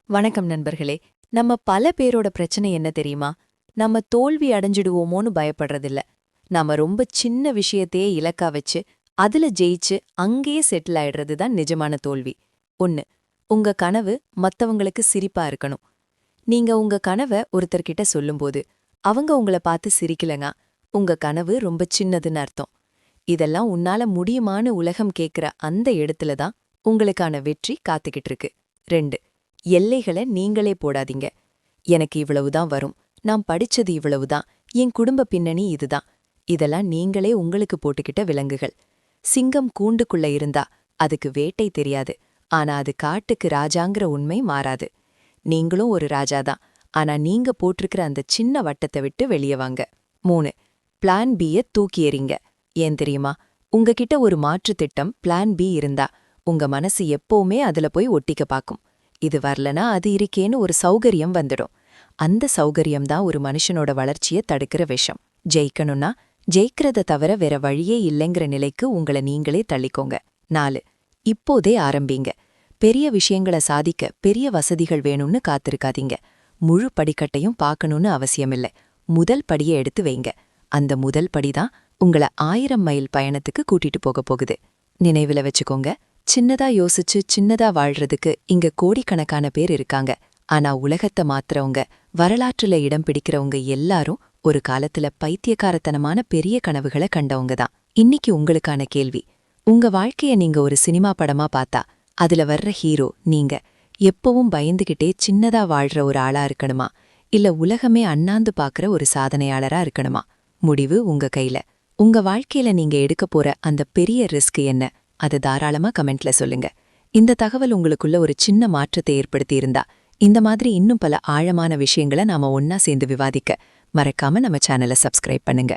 வணக்கம் நண்பர்களே. நம்ம பல பேரோட பிரச்சனை என்ன தெரியுமா? நம்ம தோல்வி அடைஞ்சிடுவோமோன்னு பயப்படுறதில்ல. நாம ரொம்ப சின்ன விஷயத்தையே இலக்கா வச்சு அதுல ஜெயிச்சு அங்கேயே செட்டில் ஆயிடுறது தான் நிஜமான தோல்வி. 1. உங்க கனவு மத்தவங்களுக்கு சிரிப்பா இருக்கணும். நீங்க உங்க கனவ ஒருத்தர்கிட்ட சொல்லும்போது அவங்க உங்கள பார்த்து சிரிக்கலங்க, உங்க கனவு ரொம்ப சின்னதுன்னு அர்த்தம். இதெல்லாம் உன்னால முடியுமான்னு உலகம் கேக்குற அந்த இடத்துல தான் உங்களுக்கான வெற்றி காத்துக்கிட்டு இருக்கு. 2. எல்லைகளை நீங்களே போடாதீங்க. எனக்கு இவ்வளவுதான் வரும், நான் படிச்சது இவ்வளவுதான், என் குடும்ப பின்னணி இதுதான். இதெல்லாம் நீங்களே உங்களுக்கு போட்டுக்கிட்ட விலங்குகள். சிங்கம் கூண்டுக்குள்ள இருந்தா அதுக்கு வேட்டை தெரியாது, ஆனா அது காட்டுக்கு ராஜாங்கிற உண்மை மாறாது. நீங்களும் ஒரு ராஜாதான், ஆனா நீங்க போட்டிருக்கிற அந்த சின்ன வட்டத்தை விட்டு வெளியே வாங்க. 3. பிளான் பிய தூக்கி எறிங்க. ஏன் தெரியுமா? உங்ககிட்ட ஒரு மாற்றுத் திட்டம் பிளான் பி இருந்தா உங்க மனசு எப்பவுமே அதுல போய் ஒட்டிக்க பாக்கும். இது வரலனா அது இருக்கேன்னு ஒரு சௌகரியம் வந்துடும். அந்த சௌகரியம்தான் ஒரு மனுஷனோட வளர்ச்சியை தடுக்கிற விஷம். ஜெயிக்கணும்னா ஜெயிக்கிறத தவிர வேற வழியே இல்லைங்கிற நிலைக்கு உங்களை நீங்களே தள்ளிக்கோங்க. 4. இப்போதே ஆரம்பிங்க. பெரிய விஷயங்களை சாதிக்க பெரிய வசதிகள் வேணும்னு காத்திருக்காதீங்க. முழு படிக்கட்டையும் பார்க்கணும்னு அவசியமில்லை. முதல் படியை எடுத்து வைங்க. அந்த முதல் படிதான் உங்களை 1000 மைல் பயணத்துக்கு கூட்டிட்டு போக போகுது. நினைவுல வச்சுக்கோங்க, சின்னதா யோசிச்சு சின்னதா வாழ்றதுக்கு இங்க கோடிக்கணக்கான பேர் இருக்காங்க. ஆனா உலகத்தை மாத்துறவங்க, வரலாற்றுல இடம் பிடிக்கிறவங்க எல்லாரும் ஒரு காலத்துல பைத்தியக்காரத்தனமான பெரிய கனவுகளை கண்டவங்க தான். இன்னைக்கு உங்களுக்கான கேள்வி: உங்க வாழ்க்கைய நீங்க ஒரு சினிமா படமா பார்த்தா அதுல வர்ற ஹீரோ நீங்க எப்பவும் பயந்துகிட்டே சின்னதா வாழ்ற ஒரு ஆளா இருக்கணுமா, இல்ல உலகமே அண்ணாந்து பாக்குற ஒரு சாதனையாளரா இருக்கணுமா? முடிவு உங்க கையில. உங்க வாழ்க்கையில நீங்க எடுக்க போற அந்த பெரிய ரிஸ்க் என்ன? அது தாராளமா கமெண்ட்ல சொல்லுங்க. இந்த தகவல் உங்களுக்குள்ள ஒரு சின்ன மாற்றத்தை ஏற்படுத்தி இருந்தா, இந்த மாதிரி இன்னும் பல ஆழமான விஷயங்களை நாம ஒன்னா சேர்ந்து விவாதிக்க மறக்காம நம்ம சேனலை சப்ஸ்கிரைப் பண்ணுங்க.